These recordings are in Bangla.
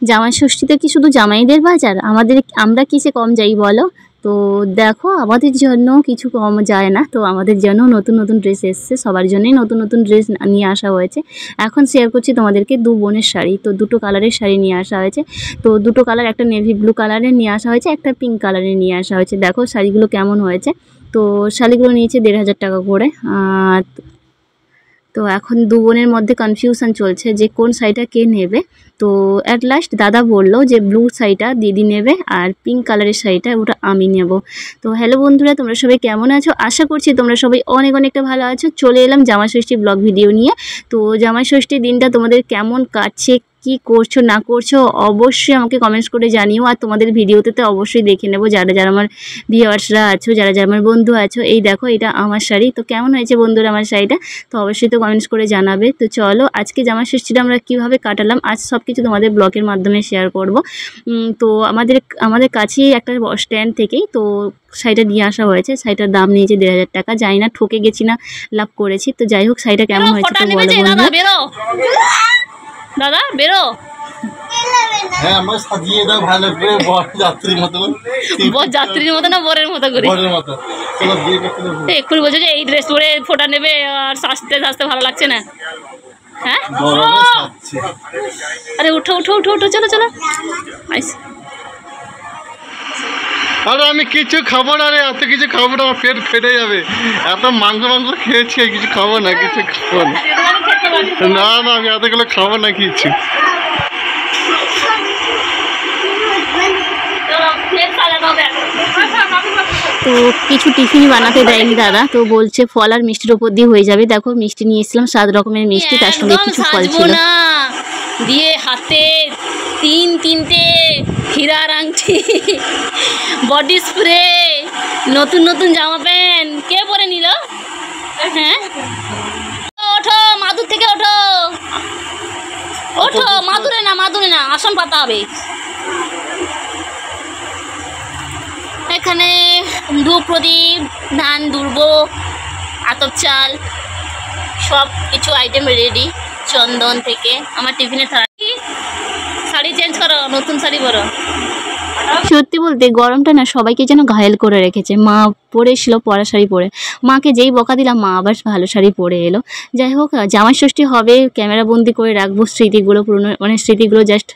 জামাই ষষ্ঠীতে কি শুধু জামাইদের বাজার, আমরা কিসে কম যাই বলো? তো দেখো আমাদের জন্য কিছু কম যায় না, তো আমাদের জন্য নতুন নতুন ড্রেস এসছে, সবার জন্যই নতুন নতুন ড্রেস নিয়ে আসা হয়েছে। এখন শেয়ার করছি তোমাদেরকে দু বোনের শাড়ি। তো দুটো কালারের শাড়ি নিয়ে আসা হয়েছে। তো দুটো কালার, একটা নেভি ব্লু কালারের নিয়ে আসা হয়েছে, একটা পিঙ্ক কালারের নিয়ে আসা হয়েছে। দেখো শাড়িগুলো কেমন হয়েছে। তো শাড়িগুলো নিয়েছে ১,৫০০ টাকা করে। তো এখন দু বোনের মধ্যে কনফিউশন চলছে যে কোন শাড়িটা কে নেবে। তো অ্যাট লাস্ট দাদা বললো যে ব্লু শাড়িটা দিদি নেবে আর পিঙ্ক কালারের শাড়িটা ওটা আমি নেব। তো হ্যালো বন্ধুরা, তোমরা সবাই কেমন আছো? আশা করছি তোমরা সবাই অনেকটা ভালো আছো। চলে এলাম জামাই ষষ্ঠী ব্লগ ভিডিও নিয়ে। তো জামাই ষষ্ঠীর দিনটা তোমাদের কেমন কাটছে, কি করছো না করছো অবশ্যই আমাকে কমেন্টস করে জানিও। আর তোমাদের ভিডিওতে তো অবশ্যই দেখে নেবো যারা আমার ভিউয়ার্সরা আছো, যারা আমার বন্ধু আছো। এই দেখো এটা আমার শাড়ি। তো কেমন হয়েছে বন্ধুরা আমার শাড়িটা? তো অবশ্যই তো কমেন্টস করে জানাবে। তো চলো আজকে জামাই ষষ্ঠীটা আমরা কীভাবে কাটালাম আজ সব কিছু তোমাদের ব্লগের মাধ্যমে শেয়ার করব। তো আমাদের কাছেই একটা স্ট্যান্ড থেকেই তো শাড়িটা নিয়ে আসা হয়েছে। শাড়িটার দাম নিয়েছে ১,৫০০ টাকা। জানি না ঠকে গেছি না লাভ করেছি। তো যাই হোক শাড়িটা কেমন হয়েছে তো বলো বন্ধু। দাদা বেরো। হ্যাঁ আমার সাজিয়ে দাও ভালো করে বরযাত্রীর মতো। বরযাত্রীর মতো না বরের মতো করে? বরের মতো। চলো বিয়ে করতে। এক্ষুনি বলছো যে এই ড্রেস পরে ফোটা নেবে আর সাজতে ভালো লাগছে না? হ্যাঁ আরে উঠো চলো আরে আমি কিছু খাবো না রে, এত কিছু খাবো না, আমার পেট ফেটে যাবে। এত মাংস খেয়েছি, কিছু খাবো না, কিছু খাবো না। না আমি এতগুলো খাবো না কিছু। তো কিছু টিফিন বানাতে দেয়নি দাদা, তো বলছে ফল আর মিষ্টির উপর দিয়ে হয়ে যাবে। দেখো মিষ্টি নিয়ে এসেছিলাম 7 রকমের মিষ্টি, তার সঙ্গে কিছু ফল ছিল। দিয়ে হাতে তিনটে হীরার আংটি, বডি স্প্রে, নতুন জামা প্যান্ট কে পরে নিল? হ্যাঁ ওঠো মাদুর থেকে ওঠো মাদুরে না আসন পাতা হবে। এখানে ধূপ প্রদীপ, ধান দুর্ব, আতপ চাল সব কিছু আইটেম রেডি। চন্দন থেকে আমার টিফিনে শাড়ি চেঞ্জ করো, নতুন শাড়ি পরো। সত্যি বলতে গরমটা না সবাইকে যেন ঘায়েল করে রেখেছে। মা পরেছিল পরা শাড়ি পরে, মাকে যেই বকা দিলাম মা আবার ভালো শাড়ি পরে এলো। যাই হোক জামাই ষষ্ঠী হবে, ক্যামেরা বন্দি করে রাখবো স্মৃতিগুলো, পুরনো স্মৃতিগুলো জাস্ট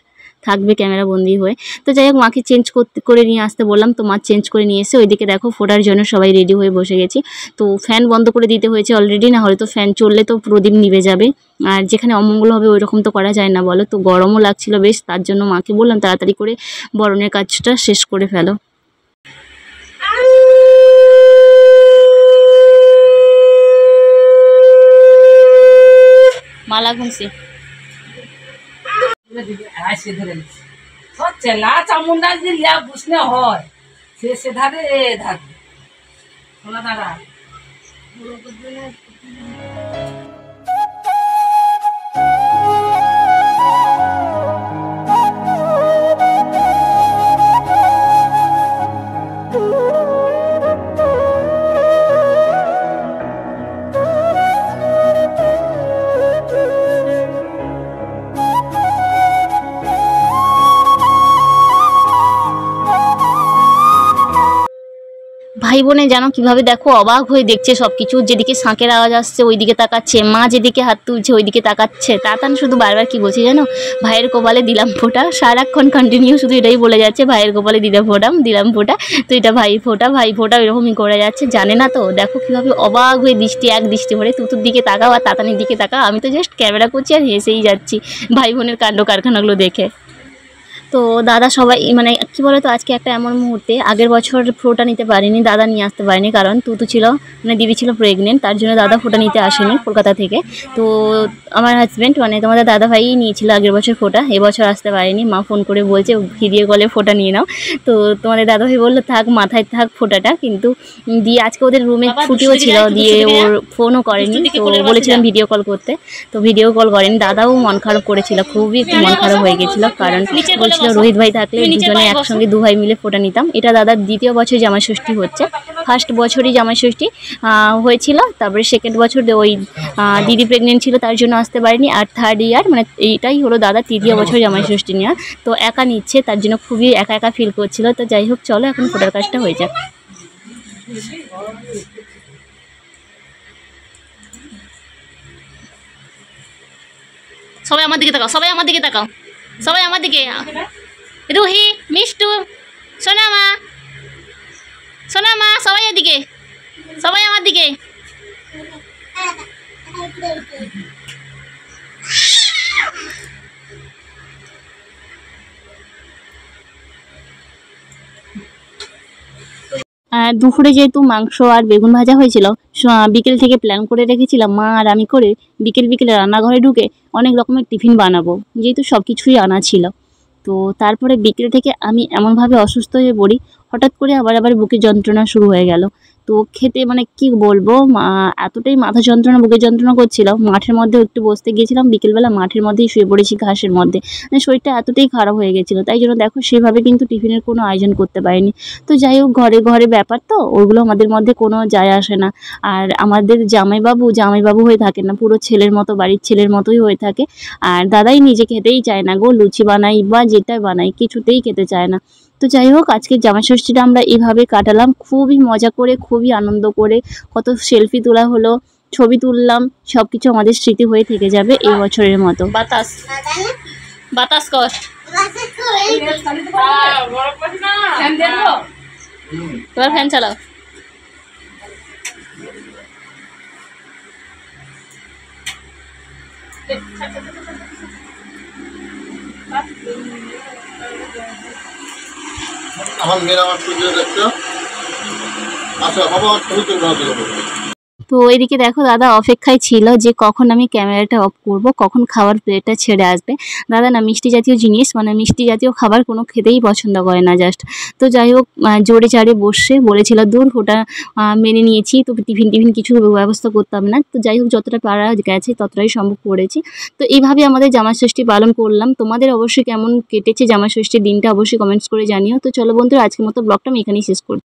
থাকবে ক্যামেরা বন্দি হয়ে। তো যাই হোক মাকে চেঞ্জ করে নিয়ে আসতে বললাম, তো মা চেঞ্জ করে নিয়ে এসে ওইদিকে দেখো ফোটার জন্য সবাই রেডি হয়ে বসে গেছি। তো ফ্যান বন্ধ করে দিতে হয়েছে অলরেডি, না হলে তো ফ্যান চললে তো প্রদীপ নিভে যাবে, আর যেখানে অমঙ্গল হবে ওই রকম তো করা যায় না বলো। তো গরমও লাগছিল বেশ, তার জন্য মাকে বললাম তাড়াতাড়ি করে বরণের কাজটা শেষ করে ফেলো। মালা ঘুমছে চেলা চামুন্ডা যদি লিয়া বুঝনে হয় সে ধারে ধারে সোনা দাঁড়া। ভাই বোনে জানো কিভাবে দেখো অবাক হয়ে দেখছে সবকিছু। যেদিকে শাঁখের আওয়াজ আসছে ওইদিকে তাকাচ্ছে, মা যেদিকে হাত তুলছে ওইদিকে তাকাচ্ছে। তাতান শুধু বারবার কি বলছি জানো, ভাইয়ের কপালে দিলাম ফোঁটা। সারাক্ষণ কন্টিনিউ শুধু এটাই বলে যাচ্ছে, ভাইয়ের কপালে দিলাম ফোঁটা। তো এটা ভাই ফোঁটা এরকমই করে যাচ্ছে, জানে না তো। দেখো কিভাবে অবাক হয়ে এক দৃষ্টি ভরে তুতুর দিকে তাকাও আর তাতানির দিকে তাকাও। আমি তো জাস্ট ক্যামেরা করছি আর হেসেই যাচ্ছি ভাই বোনের কাণ্ড কারখানাগুলো দেখে। তো দাদা সবাই মানে কী বলো তো, আজকে একটা এমন মুহূর্তে, আগের বছর ফোঁটা নিতে পারিনি, দাদা নিয়ে আসতে পারিনি, কারণ তুতু ছিল মানে দিদি ছিল প্রেগনেন্ট, তার জন্য দাদা ফোঁটা নিতে আসেনি কলকাতা থেকে। তো আমার হাজব্যান্ড মানে তোমাদের দাদা ভাইই নিয়েছিল আগের বছর ফোঁটা, এবছর আসতে পারেনি। মা ফোন করে বলছে ভিডিও কলে ফোঁটা নিয়ে নাও। তো তোমাদের দাদা ভাই বললো থাক মাথায় থাক ফোঁটাটা, কিন্তু দিয়ে আজকে ওদের রুমে ছুটিও ছিল, দিয়ে ওর ফোনও করেনি। তো বলেছিলাম ভিডিও কল করতে, তো ভিডিও কল করেনি। দাদাও মন খারাপ করেছিল, খুবই একটু মন খারাপ হয়ে গেছিলো, কারণ রোহিত ভাই থাকলে দুজনে একসঙ্গে দু ভাই মিলে ফোঁটা নিতাম। এটা দাদার দ্বিতীয় বছর জামাই ষষ্ঠী হচ্ছে। ফার্স্ট বছরই জামাইষষ্ঠী হয়েছিল, তারপরে সেকেন্ড বছর ওই দিদি প্রেগনেন্ট ছিল তার জন্য আসতে পারিনি, আর থার্ড ইয়ার মানে এইটাই হলো দাদা তৃতীয় বছর জামাইষষ্ঠী নেওয়া। তো একা নিচ্ছে, তার জন্য খুবই একা একা ফিল করছিল। তো যাই হোক চলো এখন ফোটার কাজটা হয়ে যাক। সবাই আমার দিকে তাকাও, সবাই আমার দিকে তাকাও, সবাই আমার দিকে। রুহি, মিষ্টু, সোনামা, সোনামা, সবাই এদিকে, সবাই আমার দিকে। দুপুরে যেহেতু মাংস আর বেগুন ভাজা হয়েছিল, বিকেল থেকে প্ল্যান করে রেখেছিলাম মা আর আমি করে বিকেলে রান্নাঘরে ঢুকে অনেক রকমের টিফিন বানাবো, যেহেতু সব কিছুই আনা ছিল। তো তারপরে বিকেল থেকে আমি এমনভাবে অসুস্থ হয়ে পড়ি, হঠাৎ করে আবার বুকের যন্ত্রণা শুরু হয়ে গেল। তো খেতে মানে কি বলবো, এতটাই মাথা যন্ত্রণা বুকের যন্ত্রণা করছিল, মাঠের মধ্যে একটু বসতে গিয়েছিলাম, বিকেলবেলা মাঠের মধ্যেই শুয়ে পড়েছি ঘাসের মধ্যে, মানে শরীরটা এতটাই খারাপ হয়ে গেছিলো। তাই জন্য দেখো সেভাবে কিন্তু টিফিনের কোনো আয়োজন করতে পারিনি। তো যাই হোক ঘরে ব্যাপার, তো ওগুলো আমাদের মধ্যে কোনো যায় আসে না। আর আমাদের জামাইবাবু হয়ে থাকে না, পুরো ছেলের মতো, বাড়ির ছেলের মতোই হয়ে থাকে। আর দাদাই নিজে খেতেই চায় না গো, লুচি বানাই বা যেটা বানাই কিছুতেই খেতে চায় না। তো যাই হোক আজকে জামাইষষ্ঠীটা আমরা এইভাবে কাটালাম, খুবই মজা করে, খুবই আনন্দ করে, কত সেলফি তোলা হলো, ছবি তুললাম, সব কিছু আমাদের স্মৃতি হয়ে থেকে যাবে এই বছরের মতো। বাতাস কর, তোমার ফ্যান চালাও। আমার মেয়ের আমার পুজো দেখছো, আচ্ছা বাবা ছবি তুলবো। তো এদিকে দেখো দাদা অপেক্ষায় ছিল যে কখন আমি ক্যামেরাটা অফ করব, কখন খাবার প্লেটটা ছেড়ে আসবে। দাদা না মিষ্টি জাতীয় জিনিস, মানে মিষ্টি জাতীয় খাবার কোনো খেতেই পছন্দ করে না জাস্ট। তো যাই হোক জোরে চারে বসে বলেছিল দূর ওটা মেনে নিয়েছি, তো টিফিন কিছু ব্যবস্থা করতাম না। তো যাই হোক যতটা পারা গেছে ততটাই সম্ভব করেছি। তো এইভাবে আমাদের জামাইষষ্ঠী পালন করলাম। তোমাদের অবশ্যই কেমন কেটেছে জামাইষষ্ঠীর দিনটা অবশ্যই কমেন্টস করে জানিও। তো চলো বন্ধুরা আজকের মতো ব্লগটা আমি এখানেই শেষ করছি।